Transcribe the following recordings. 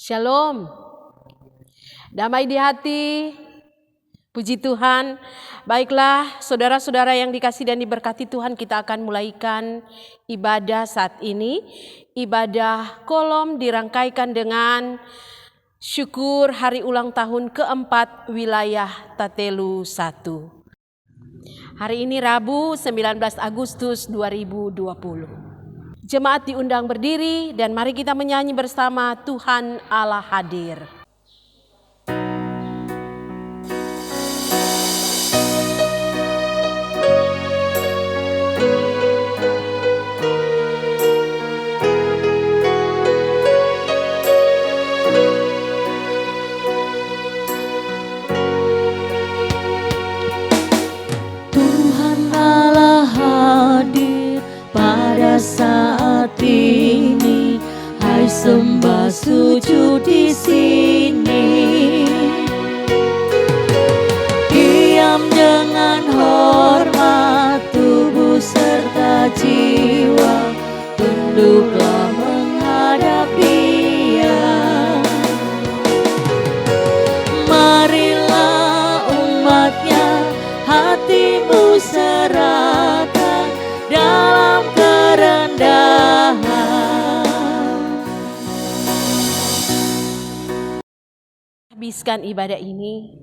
Shalom, damai di hati, puji Tuhan. Baiklah saudara-saudara yang dikasihi dan diberkati Tuhan, kita akan mulaikan ibadah saat ini. Ibadah kolom dirangkaikan dengan syukur hari ulang tahun keempat wilayah Tatelu 1. Hari ini Rabu 19 Agustus 2020. Jemaat diundang berdiri dan mari kita menyanyi bersama Tuhan Allah hadir. Tuhan Allah hadir pada saat ini, hai sembah sujud di sini. Diam dengan hormat tubuh serta jiwa, tunduklah menghadap Dia. Marilah umatnya, hatimu serahkan dalam kerendahan. Habiskan ibadah ini.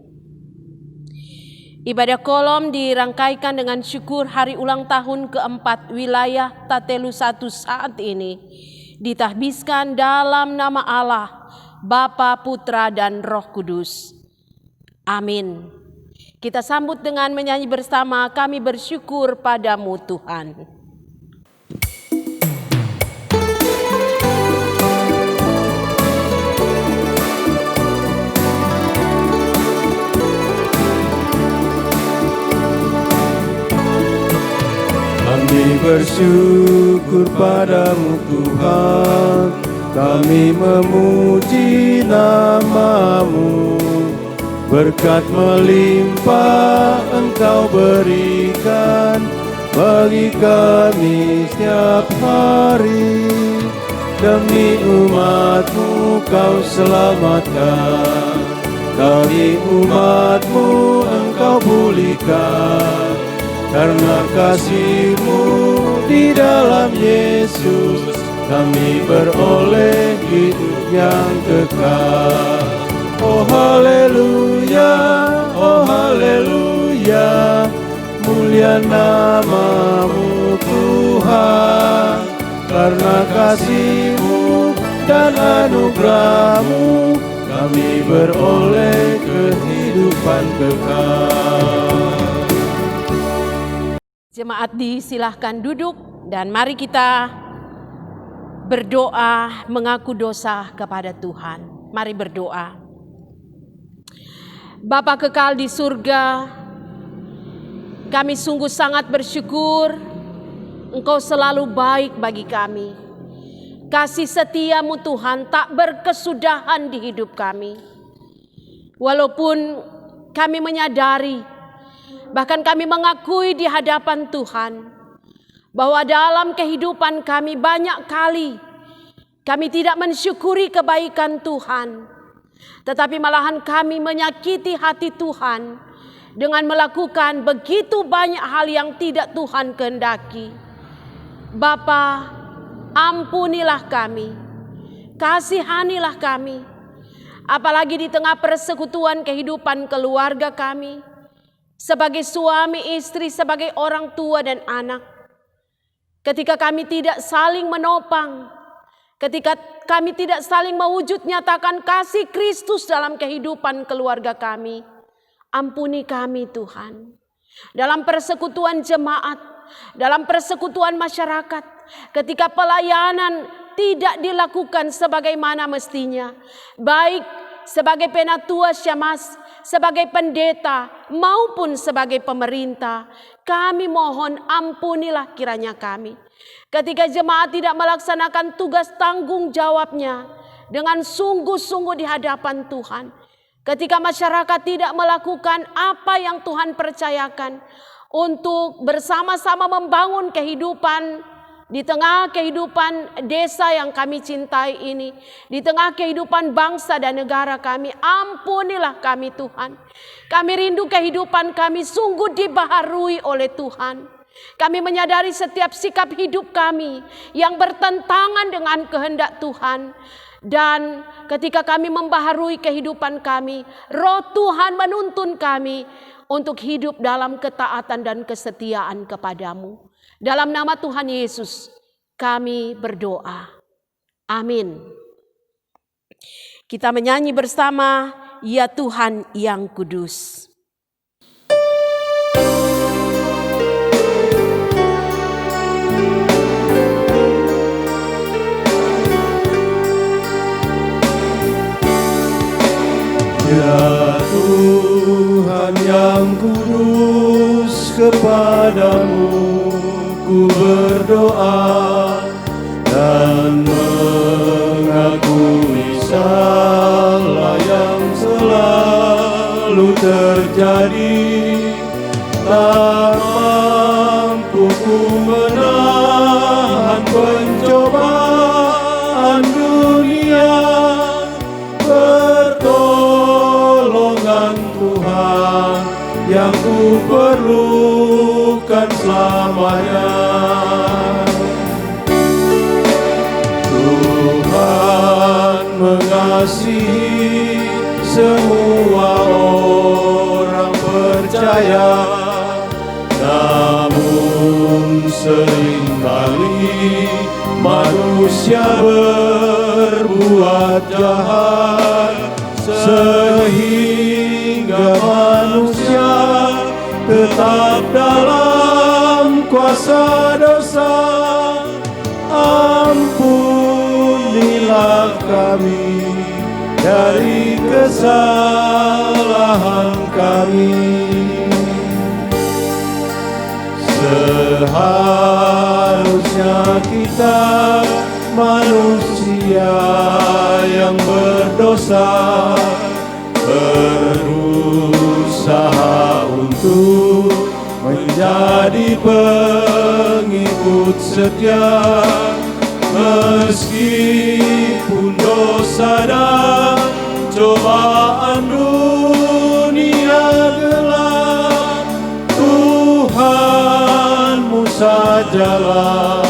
Ibadah kolom dirangkaikan dengan syukur hari ulang tahun keempat wilayah Tatelu 1 saat ini. Ditahbiskan dalam nama Allah, Bapa, Putra, dan Roh Kudus. Amin. Kita sambut dengan menyanyi bersama, kami bersyukur padamu Tuhan. Kami bersyukur padamu Tuhan, kami memuji nama-Mu. Berkat melimpah Engkau berikan bagi kami setiap hari. Demi umat-Mu Kau selamatkan, dari umat-Mu Engkau pulihkan. Karena kasih-Mu di dalam Yesus, kami beroleh hidup yang kekal. Oh haleluya, oh haleluya, mulia nama-Mu Tuhan. Karena kasih-Mu dan anugerah-Mu, kami beroleh kehidupan kekal. Jemaat disilahkan duduk dan mari kita berdoa mengaku dosa kepada Tuhan. Mari berdoa. Bapa kekal di surga, kami sungguh sangat bersyukur Engkau selalu baik bagi kami. Kasih setia-Mu Tuhan tak berkesudahan di hidup kami. Walaupun kami menyadari, bahkan kami mengakui di hadapan Tuhan bahwa dalam kehidupan kami banyak kali kami tidak mensyukuri kebaikan Tuhan, tetapi malahan kami menyakiti hati Tuhan dengan melakukan begitu banyak hal yang tidak Tuhan kehendaki. Bapa, ampunilah kami, kasihanilah kami, apalagi di tengah persekutuan kehidupan keluarga kami, sebagai suami, istri, sebagai orang tua dan anak. Ketika kami tidak saling menopang, ketika kami tidak saling mewujud nyatakan kasih Kristus dalam kehidupan keluarga kami, ampuni kami Tuhan. Dalam persekutuan jemaat, dalam persekutuan masyarakat, ketika pelayanan tidak dilakukan sebagaimana mestinya, baik sebagai penatua syamas, sebagai pendeta maupun sebagai pemerintah, kami mohon ampunilah kiranya kami. Ketika jemaat tidak melaksanakan tugas tanggung jawabnya dengan sungguh-sungguh di hadapan Tuhan, ketika masyarakat tidak melakukan apa yang Tuhan percayakan untuk bersama-sama membangun kehidupan Di tengah kehidupan desa yang kami cintai ini, di tengah kehidupan bangsa dan negara kami, ampunilah kami Tuhan. Kami rindu kehidupan kami sungguh dibaharui oleh Tuhan. Kami menyadari setiap sikap hidup kami yang bertentangan dengan kehendak Tuhan. Dan ketika kami membaharui kehidupan kami, Roh Tuhan menuntun kami untuk hidup dalam ketaatan dan kesetiaan kepadamu. Dalam nama Tuhan Yesus kami berdoa. Amin. Kita menyanyi bersama, Ya Tuhan yang Kudus. Ya Tuhan yang kudus, kepadamu ku berdoa dan mengakui salah yang selalu terjadi. Tak mampu ku menahan pencobaan dunia, pertolongan Tuhan yang ku perlukan selamanya. Tuhan mengasihi semua orang percaya, namun seringkali manusia berbuat jahat, sehingga manusia tetap dalam kuasa dosa. Ampunilah kami dari kesalahan kami. Seharusnya kita manusia yang berdosa berusaha untuk menjadi pengikut setia, meskipun dosa dan cobaan dunia gelap. Tuhanmu sajalah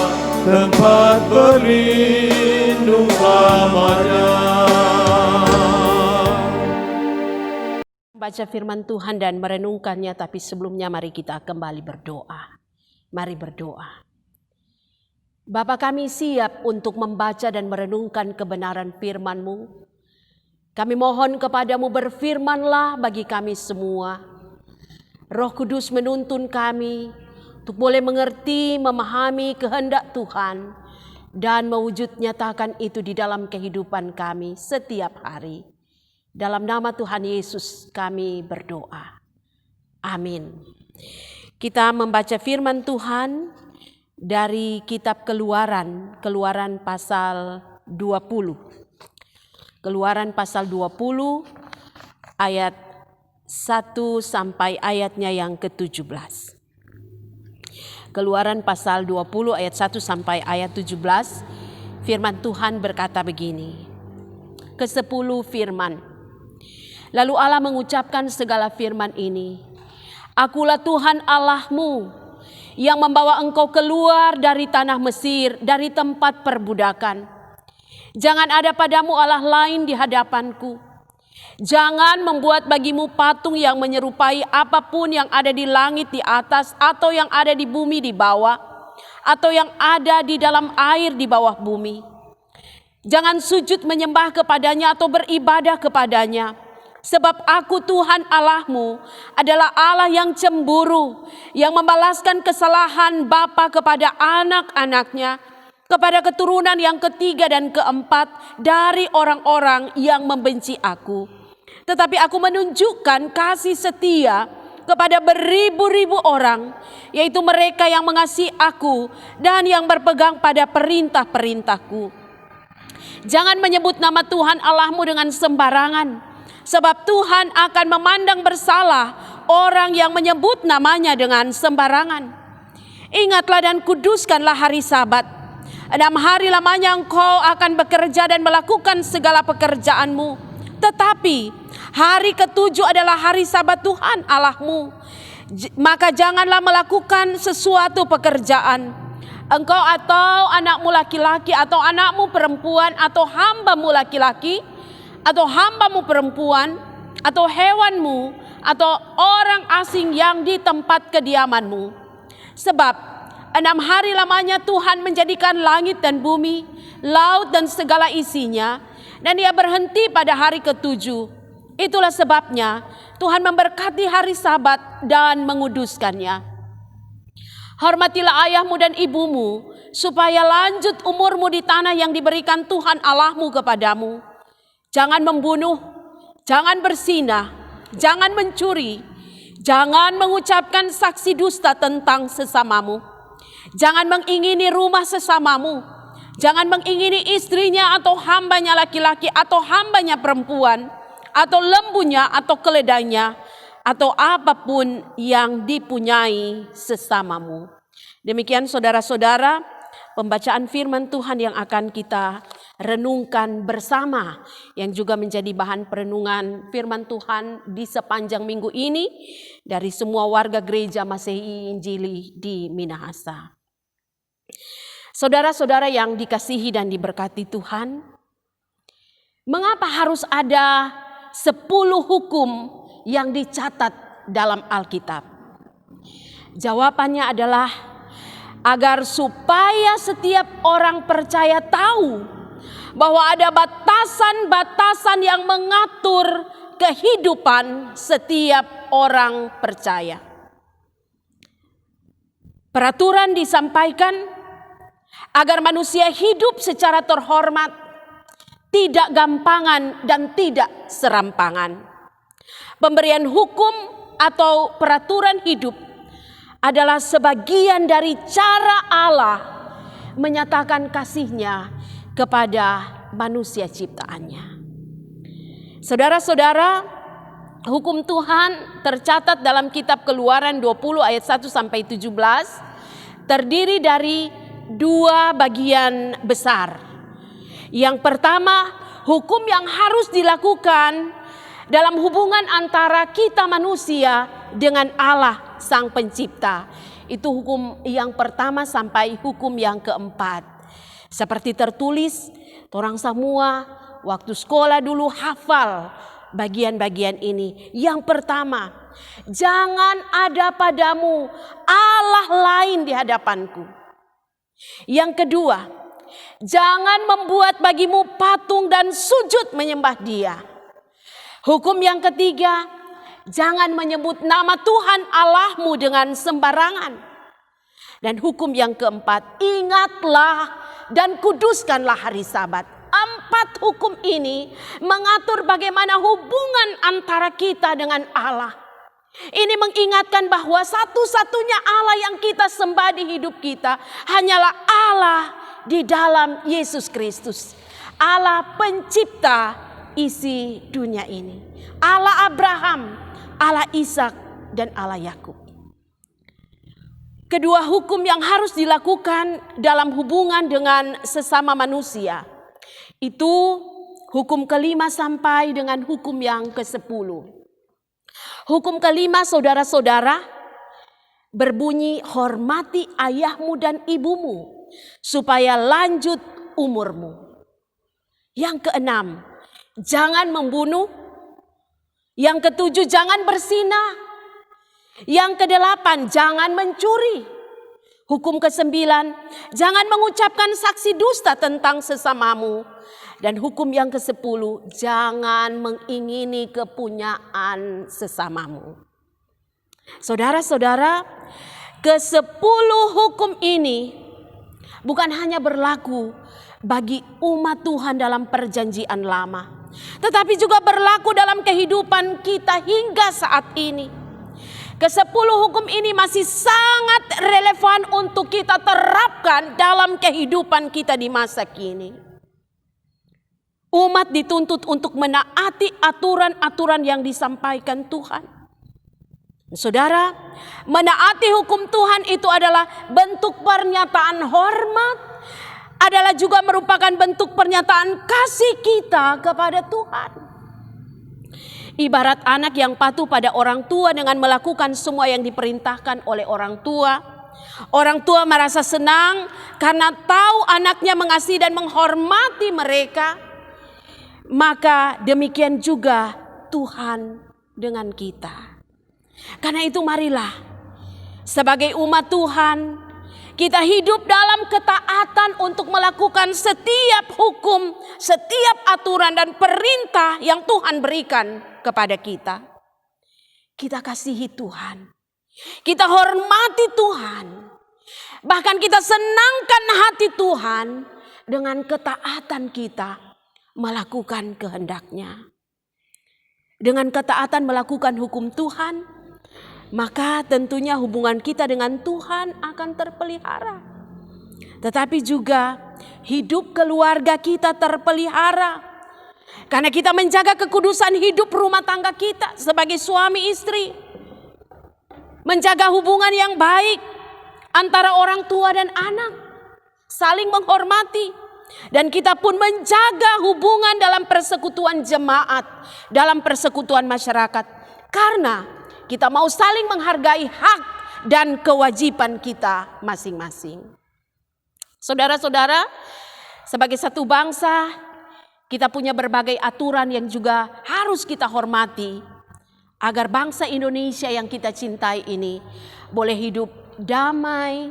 tempat berlindung selamanya. Baca firman Tuhan dan merenungkannya, tapi sebelumnya mari kita kembali berdoa. Mari berdoa. Bapa, kami siap untuk membaca dan merenungkan kebenaran firman-Mu. Kami mohon kepadamu, berfirmanlah bagi kami semua. Roh Kudus menuntun kami untuk boleh mengerti, memahami kehendak Tuhan dan mewujud nyatakan itu di dalam kehidupan kami setiap hari. Dalam nama Tuhan Yesus kami berdoa. Amin. Kita membaca firman Tuhan dari kitab Keluaran pasal 20. Keluaran pasal 20 ayat 1 sampai ayatnya yang ke-17. Keluaran pasal 20 ayat 1 sampai ayat 17. Firman Tuhan berkata begini. Ke-10 firman. Lalu Allah mengucapkan segala firman ini. Akulah Tuhan Allahmu yang membawa engkau keluar dari tanah Mesir, dari tempat perbudakan. Jangan ada padamu Allah lain di hadapanku. Jangan membuat bagimu patung yang menyerupai apapun yang ada di langit di atas, atau yang ada di bumi di bawah, atau yang ada di dalam air di bawah bumi. Jangan sujud menyembah kepadanya atau beribadah kepadanya. Sebab aku Tuhan Allahmu adalah Allah yang cemburu, yang membalaskan kesalahan bapa kepada anak-anaknya, kepada keturunan yang ketiga dan keempat dari orang-orang yang membenci aku. Tetapi aku menunjukkan kasih setia kepada beribu-ribu orang, yaitu mereka yang mengasihi aku dan yang berpegang pada perintah-perintahku. Jangan menyebut nama Tuhan Allahmu dengan sembarangan. Sebab Tuhan akan memandang bersalah orang yang menyebut namanya dengan sembarangan. Ingatlah dan kuduskanlah hari Sabat. 6 hari lamanya engkau akan bekerja dan melakukan segala pekerjaanmu. Tetapi hari ke-7 adalah hari Sabat Tuhan Allahmu. Maka janganlah melakukan sesuatu pekerjaan. Engkau atau anakmu laki-laki atau anakmu perempuan atau hambamu laki-laki atau hambamu perempuan atau hewanmu atau orang asing yang di tempat kediamanmu. Sebab 6 hari lamanya Tuhan menjadikan langit dan bumi, laut dan segala isinya, dan Dia berhenti pada hari ke-7. Itulah sebabnya Tuhan memberkati hari Sabat dan menguduskannya. Hormatilah ayahmu dan ibumu, supaya lanjut umurmu di tanah yang diberikan Tuhan Allahmu kepadamu. Jangan membunuh, jangan berzinah, jangan mencuri, jangan mengucapkan saksi dusta tentang sesamamu. Jangan mengingini rumah sesamamu. Jangan mengingini istrinya atau hambanya laki-laki atau hambanya perempuan, atau lembunya atau keledainya, atau apapun yang dipunyai sesamamu. Demikian saudara-saudara, pembacaan firman Tuhan yang akan kita renungkan bersama, yang juga menjadi bahan perenungan firman Tuhan di sepanjang minggu ini dari semua warga gereja Masehi Injili di Minahasa. Saudara-saudara yang dikasihi dan diberkati Tuhan, mengapa harus ada 10 hukum yang dicatat dalam Alkitab? Jawabannya adalah agar supaya setiap orang percaya tahu bahwa ada batasan-batasan yang mengatur kehidupan setiap orang percaya. Peraturan disampaikan agar manusia hidup secara terhormat, tidak gampangan dan tidak serampangan. Pemberian hukum atau peraturan hidup adalah sebagian dari cara Allah menyatakan kasih-Nya kepada manusia ciptaannya. Saudara-saudara, hukum Tuhan tercatat dalam kitab Keluaran 20 ayat 1 sampai 17 terdiri dari 2 bagian besar. Yang pertama, hukum yang harus dilakukan dalam hubungan antara kita manusia dengan Allah Sang Pencipta. Itu hukum yang pertama sampai hukum yang keempat. Seperti tertulis, orang semua waktu sekolah dulu hafal bagian-bagian ini. Yang pertama, jangan ada padamu Allah lain di hadapanku. Yang kedua, jangan membuat bagimu patung dan sujud menyembah Dia. Hukum yang ketiga, jangan menyebut nama Tuhan Allahmu dengan sembarangan. Dan hukum yang keempat, ingatlah dan kuduskanlah hari Sabat. 4 hukum ini mengatur bagaimana hubungan antara kita dengan Allah. Ini mengingatkan bahwa satu-satunya Allah yang kita sembah di hidup kita hanyalah Allah di dalam Yesus Kristus. Allah pencipta isi dunia ini. Allah Abraham, Allah Ishak, dan Allah Yakub. Kedua hukum yang harus dilakukan dalam hubungan dengan sesama manusia, itu hukum ke-5 sampai dengan hukum yang ke-10. Hukum ke-5, saudara-saudara, berbunyi hormati ayahmu dan ibumu supaya lanjut umurmu. Yang ke-6, jangan membunuh. Yang ke-7, jangan berzinah. Yang ke-8, jangan mencuri. Hukum ke-9, jangan mengucapkan saksi dusta tentang sesamamu. Dan hukum yang ke-10, jangan mengingini kepunyaan sesamamu. Saudara-saudara, ke-10 hukum ini bukan hanya berlaku bagi umat Tuhan dalam perjanjian lama, tetapi juga berlaku dalam kehidupan kita hingga saat ini. Ke-10 hukum ini masih sangat relevan untuk kita terapkan dalam kehidupan kita di masa kini. Umat dituntut untuk menaati aturan-aturan yang disampaikan Tuhan. Saudara, menaati hukum Tuhan itu adalah bentuk pernyataan hormat adalah juga merupakan bentuk pernyataan kasih kita kepada Tuhan. Ibarat anak yang patuh pada orang tua dengan melakukan semua yang diperintahkan oleh orang tua. Orang tua merasa senang karena tahu anaknya mengasihi dan menghormati mereka. Maka demikian juga Tuhan dengan kita. Karena itu marilah sebagai umat Tuhan kita hidup dalam ketaatan untuk melakukan setiap hukum, setiap aturan dan perintah yang Tuhan berikan kepada kita. Kita kasihi Tuhan. Kita hormati Tuhan. Bahkan kita senangkan hati Tuhan dengan ketaatan kita melakukan kehendak-Nya. Dengan ketaatan melakukan hukum Tuhan, maka tentunya hubungan kita dengan Tuhan akan terpelihara. Tetapi juga hidup keluarga kita terpelihara. Karena kita menjaga kekudusan hidup rumah tangga kita sebagai suami istri. Menjaga hubungan yang baik antara orang tua dan anak. Saling menghormati. Dan kita pun menjaga hubungan dalam persekutuan jemaat. Dalam persekutuan masyarakat. Karena kita mau saling menghargai hak dan kewajiban kita masing-masing. Saudara-saudara, sebagai satu bangsa, kita punya berbagai aturan yang juga harus kita hormati. Agar bangsa Indonesia yang kita cintai ini boleh hidup damai,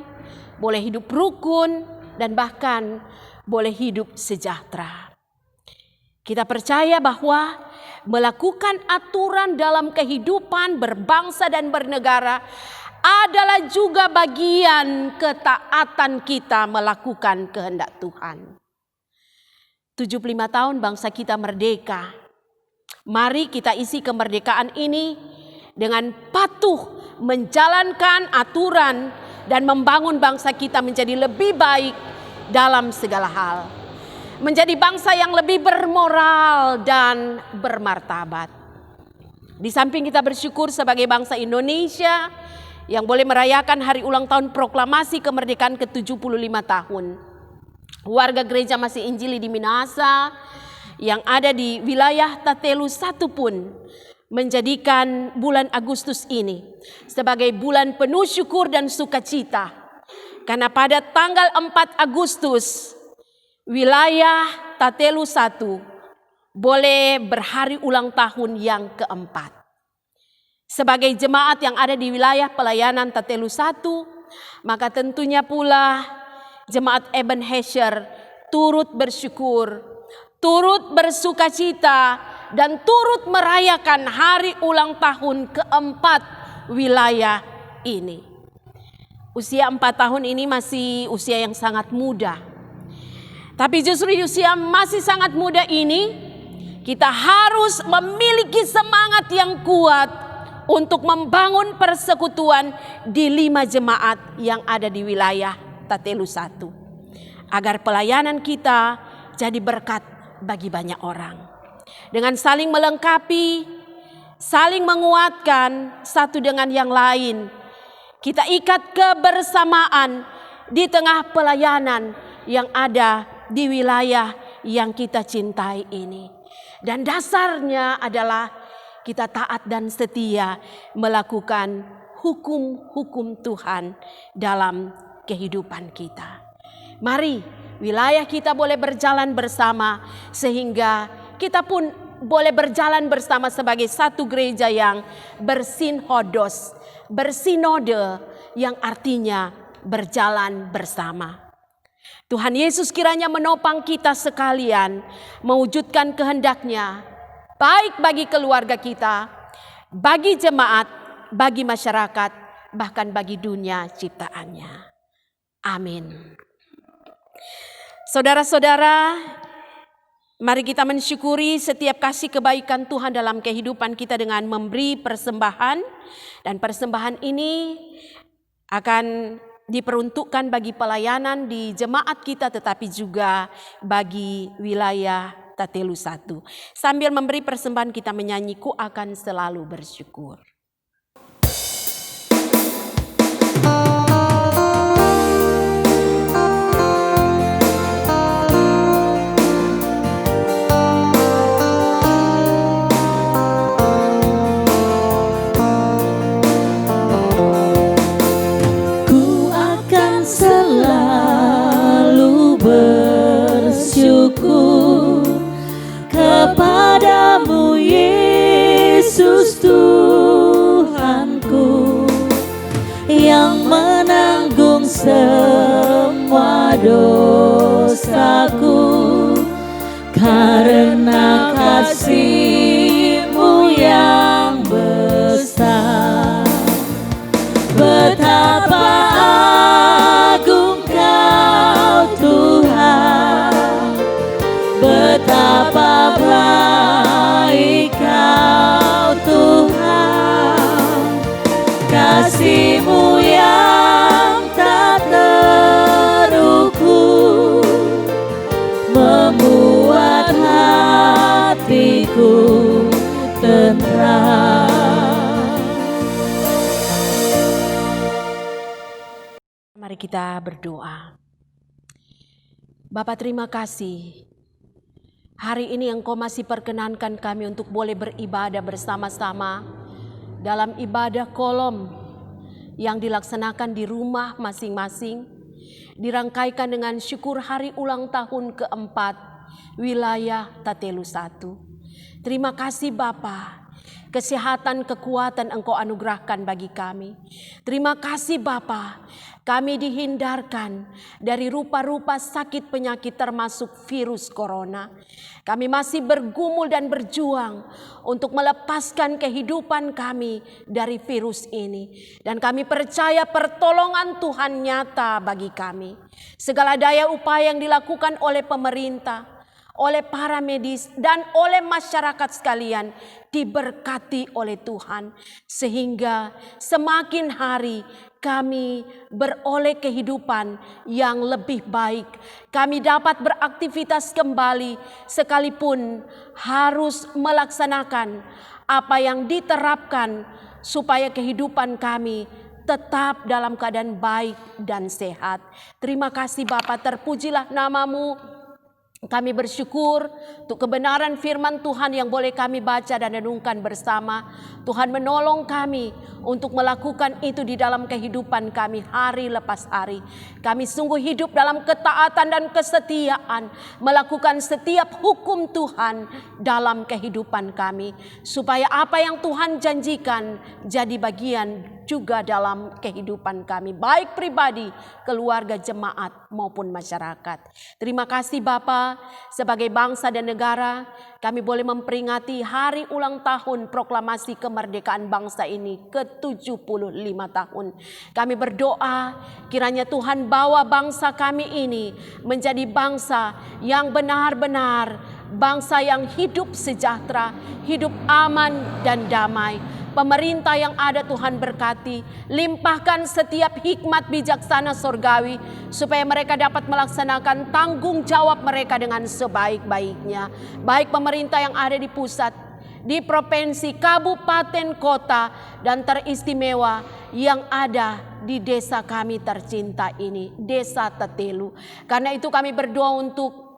boleh hidup rukun, dan bahkan boleh hidup sejahtera. Kita percaya bahwa melakukan aturan dalam kehidupan berbangsa dan bernegara adalah juga bagian ketaatan kita melakukan kehendak Tuhan. 75 tahun bangsa kita merdeka. Mari kita isi kemerdekaan ini dengan patuh menjalankan aturan dan membangun bangsa kita menjadi lebih baik dalam segala hal. Menjadi bangsa yang lebih bermoral dan bermartabat. Di samping kita bersyukur sebagai bangsa Indonesia yang boleh merayakan hari ulang tahun proklamasi kemerdekaan ke-75 tahun. Warga gereja Masih Injili di Minahasa yang ada di wilayah Tatelu 1 pun menjadikan bulan Agustus ini sebagai bulan penuh syukur dan sukacita. Karena pada tanggal 4 Agustus wilayah Tatelu 1 boleh berhari ulang tahun yang keempat. Sebagai jemaat yang ada di wilayah pelayanan Tatelu 1, maka tentunya pula jemaat Ebenezer turut bersyukur, turut bersukacita, dan turut merayakan hari ulang tahun keempat wilayah ini. Usia 4 tahun ini masih usia yang sangat muda. Tapi justru di usia masih sangat muda ini, kita harus memiliki semangat yang kuat untuk membangun persekutuan di 5 jemaat yang ada di wilayah Tatelu 1. Agar pelayanan kita jadi berkat bagi banyak orang. Dengan saling melengkapi, saling menguatkan satu dengan yang lain. Kita ikat kebersamaan di tengah pelayanan yang ada di wilayah yang kita cintai ini. Dan dasarnya adalah kita taat dan setia melakukan hukum-hukum Tuhan dalam kehidupan kita. Mari wilayah kita boleh berjalan bersama sehingga kita pun boleh berjalan bersama sebagai satu gereja yang bersinhodos, bersinode yang artinya berjalan bersama. Tuhan Yesus kiranya menopang kita sekalian mewujudkan kehendak-Nya baik bagi keluarga kita, bagi jemaat, bagi masyarakat, bahkan bagi dunia ciptaannya. Amin. Saudara-saudara, mari kita mensyukuri setiap kasih kebaikan Tuhan dalam kehidupan kita dengan memberi persembahan. Dan persembahan ini akan diperuntukkan bagi pelayanan di jemaat kita tetapi juga bagi wilayah Tatelu 1. Sambil memberi persembahan kita menyanyi Ku Akan Selalu Bersyukur. Tuhanku yang menanggung semua dosaku, karena kasih-Mu yang besar. Betapa agung Kau Tuhan, betapa baik Kau Tuhan, kasih-Mu yang tak terukur membuat hatiku tentram. Mari kita berdoa. Bapa, terima kasih. Hari ini Engkau masih perkenankan kami untuk boleh beribadah bersama-sama dalam ibadah kolom yang dilaksanakan di rumah masing-masing, dirangkaikan dengan syukur hari ulang tahun keempat wilayah Tatelu 1. Terima kasih Bapa, kesehatan, kekuatan Engkau anugerahkan bagi kami. Terima kasih Bapa, kami dihindarkan dari rupa-rupa sakit penyakit termasuk virus corona. Kami masih bergumul dan berjuang untuk melepaskan kehidupan kami dari virus ini. Dan kami percaya pertolongan Tuhan nyata bagi kami. Segala daya upaya yang dilakukan oleh pemerintah, oleh para medis, dan oleh masyarakat sekalian diberkati oleh Tuhan. Sehingga semakin hari kami beroleh kehidupan yang lebih baik. Kami dapat beraktivitas kembali sekalipun harus melaksanakan apa yang diterapkan supaya kehidupan kami tetap dalam keadaan baik dan sehat. Terima kasih Bapa, terpujilah nama-Mu. Kami bersyukur untuk kebenaran firman Tuhan yang boleh kami baca dan renungkan bersama. Tuhan menolong kami untuk melakukan itu di dalam kehidupan kami hari lepas hari. Kami sungguh hidup dalam ketaatan dan kesetiaan, melakukan setiap hukum Tuhan dalam kehidupan kami, supaya apa yang Tuhan janjikan jadi bagian juga dalam kehidupan kami, baik pribadi, keluarga, jemaat maupun masyarakat. Terima kasih Bapa, sebagai bangsa dan negara kami boleh memperingati hari ulang tahun proklamasi kemerdekaan bangsa ini ke-75 tahun. Kami berdoa kiranya Tuhan bawa bangsa kami ini menjadi bangsa yang benar-benar bangsa yang hidup sejahtera, hidup aman dan damai. Pemerintah yang ada Tuhan berkati, limpahkan setiap hikmat bijaksana surgawi supaya mereka dapat melaksanakan tanggung jawab mereka dengan sebaik-baiknya. Baik pemerintah yang ada di pusat, di provinsi, kabupaten, kota, dan teristimewa yang ada di desa kami tercinta ini, Desa Tatelu. Karena itu kami berdoa untuk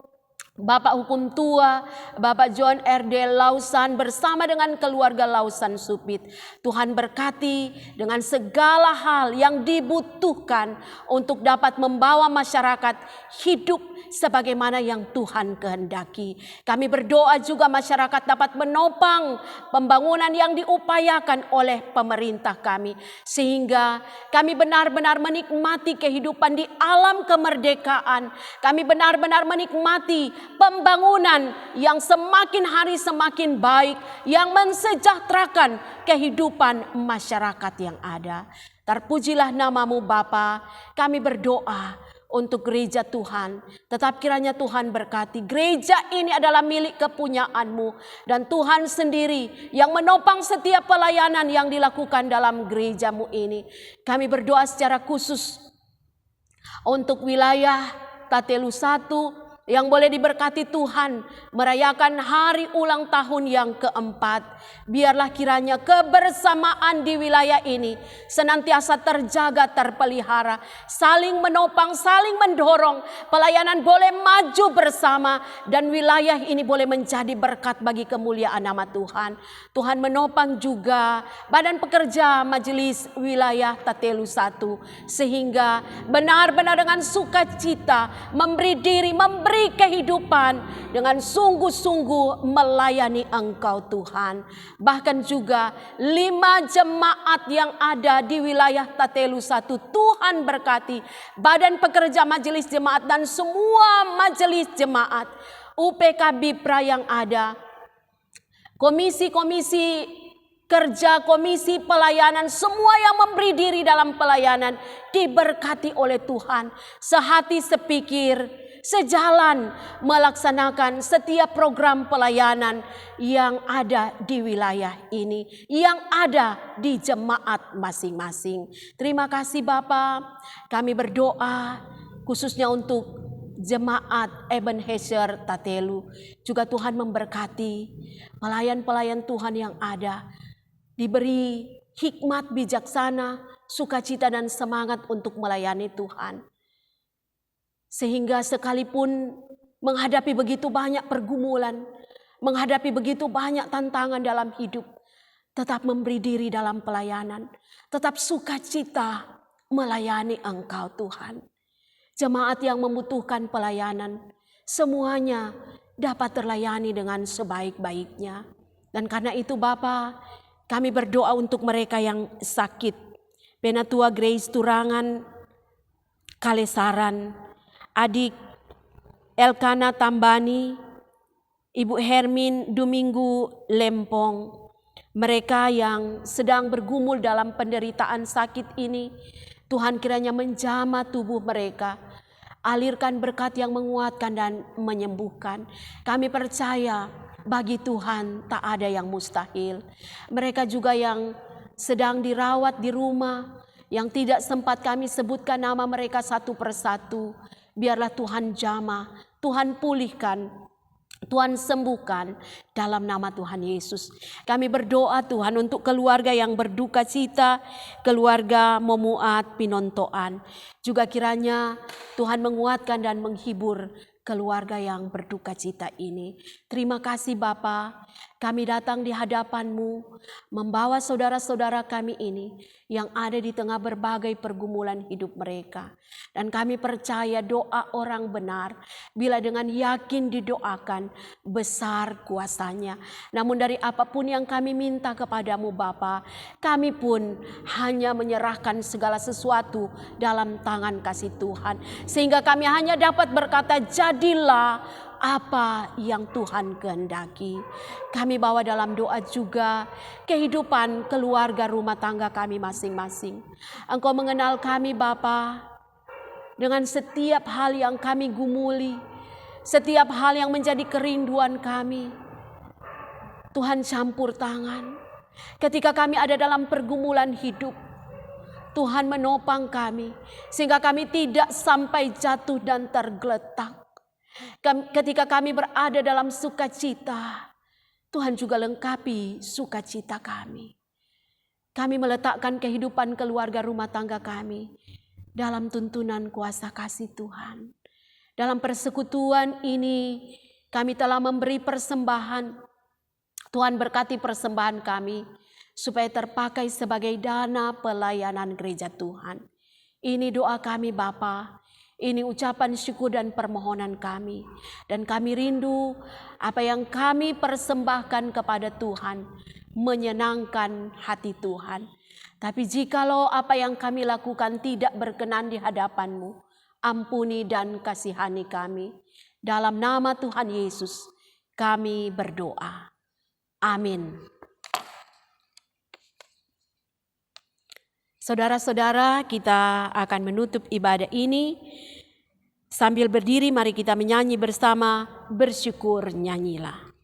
Bapak Hukum Tua, Bapak John R.D. Lausan bersama dengan keluarga Lausan Supit. Tuhan berkati dengan segala hal yang dibutuhkan untuk dapat membawa masyarakat hidup sebagaimana yang Tuhan kehendaki. Kami berdoa juga masyarakat dapat menopang pembangunan yang diupayakan oleh pemerintah kami. Sehingga kami benar-benar menikmati kehidupan di alam kemerdekaan. Kami benar-benar menikmati pembangunan yang semakin hari semakin baik, yang mensejahterakan kehidupan masyarakat yang ada. Terpujilah nama-Mu Bapa. Kami berdoa untuk gereja Tuhan. Tetap kiranya Tuhan berkati. Gereja ini adalah milik kepunyaan-Mu. Dan Tuhan sendiri yang menopang setiap pelayanan yang dilakukan dalam gereja-Mu ini. Kami berdoa secara khusus untuk wilayah Tatelu 1 yang boleh diberkati Tuhan merayakan hari ulang tahun yang keempat. Biarlah kiranya kebersamaan di wilayah ini senantiasa terjaga, terpelihara, saling menopang, saling mendorong. Pelayanan boleh maju bersama dan wilayah ini boleh menjadi berkat bagi kemuliaan nama Tuhan. Tuhan menopang juga badan pekerja majelis wilayah Tatelu 1 sehingga benar-benar dengan sukacita memberi diri, memberi memberi kehidupan dengan sungguh-sungguh melayani Engkau Tuhan. Bahkan juga 5 jemaat yang ada di wilayah Tatelu 1, Tuhan berkati badan pekerja majelis jemaat dan semua majelis jemaat, UPK Bipra yang ada, komisi-komisi kerja, komisi pelayanan, semua yang memberi diri dalam pelayanan diberkati oleh Tuhan, sehati sepikir, sejalan melaksanakan setiap program pelayanan yang ada di wilayah ini, yang ada di jemaat masing-masing. Terima kasih Bapa, kami berdoa khususnya untuk jemaat Ebenezer Tatelu. Juga Tuhan memberkati pelayan-pelayan Tuhan yang ada, diberi hikmat bijaksana, sukacita dan semangat untuk melayani Tuhan. Sehingga sekalipun menghadapi begitu banyak pergumulan, menghadapi begitu banyak tantangan dalam hidup, tetap memberi diri dalam pelayanan, tetap sukacita melayani Engkau Tuhan. Jemaat yang membutuhkan pelayanan, semuanya dapat terlayani dengan sebaik-baiknya. Dan karena itu Bapa, kami berdoa untuk mereka yang sakit. Penatua Grace Turangan Kalesaran, Adik Elkana Tambani, Ibu Hermin Duminggu Lempong. Mereka yang sedang bergumul dalam penderitaan sakit ini, Tuhan kiranya menjamah tubuh mereka. Alirkan berkat yang menguatkan dan menyembuhkan. Kami percaya bagi Tuhan tak ada yang mustahil. Mereka juga yang sedang dirawat di rumah, yang tidak sempat kami sebutkan nama mereka satu persatu, biarlah Tuhan jamah, Tuhan pulihkan, Tuhan sembuhkan dalam nama Tuhan Yesus. Kami berdoa Tuhan untuk keluarga yang berduka cita, keluarga Momuat Pinontoan. Juga kiranya Tuhan menguatkan dan menghibur keluarga yang berduka cita ini. Terima kasih Bapa, kami datang di hadapan-Mu membawa saudara-saudara kami ini yang ada di tengah berbagai pergumulan hidup mereka. Dan kami percaya doa orang benar bila dengan yakin didoakan besar kuasanya. Namun dari apapun yang kami minta kepadamu Bapa, kami pun hanya menyerahkan segala sesuatu dalam tangan kasih Tuhan. Sehingga kami hanya dapat berkata, jadilah apa yang Tuhan kehendaki. Kami bawa dalam doa juga kehidupan keluarga rumah tangga kami masing-masing. Engkau mengenal kami Bapa, dengan setiap hal yang kami gumuli, setiap hal yang menjadi kerinduan kami. Tuhan campur tangan. Ketika kami ada dalam pergumulan hidup, Tuhan menopang kami sehingga kami tidak sampai jatuh dan tergeletak. Ketika kami berada dalam sukacita, Tuhan juga lengkapi sukacita kami. Kami meletakkan kehidupan keluarga rumah tangga kami dalam tuntunan kuasa kasih Tuhan. Dalam persekutuan ini kami telah memberi persembahan. Tuhan berkati persembahan kami supaya terpakai sebagai dana pelayanan gereja Tuhan. Ini doa kami Bapa. Ini ucapan syukur dan permohonan kami. Dan kami rindu apa yang kami persembahkan kepada Tuhan menyenangkan hati Tuhan. Tapi jikalau apa yang kami lakukan tidak berkenan di hadapan-Mu, ampuni dan kasihani kami. Dalam nama Tuhan Yesus kami berdoa. Amin. Saudara-saudara, kita akan menutup ibadah ini. Sambil berdiri, mari kita menyanyi bersama, bersyukur nyanyilah.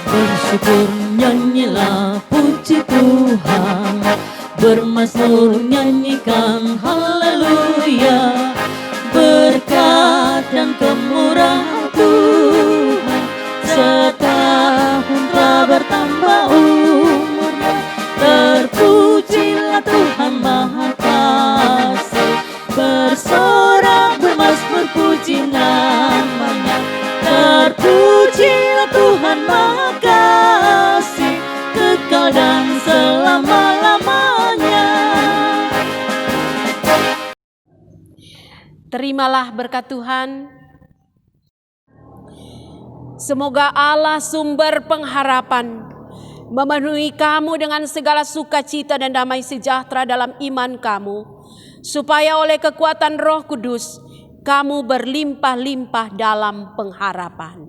Bersyukur nyanyilah puji Tuhan, bermazmur nyanyikan haleluya. Berkat dan kemurahan Tuhan setahun telah bertambah umurnya. Terpujilah Tuhan Maha Kasih, bersorak bermazmur puji namanya. Terpuji Terimalah berkat Tuhan. Semoga Allah sumber pengharapan memenuhi kamu dengan segala sukacita dan damai sejahtera dalam iman kamu, supaya oleh kekuatan Roh Kudus kamu berlimpah-limpah dalam pengharapan.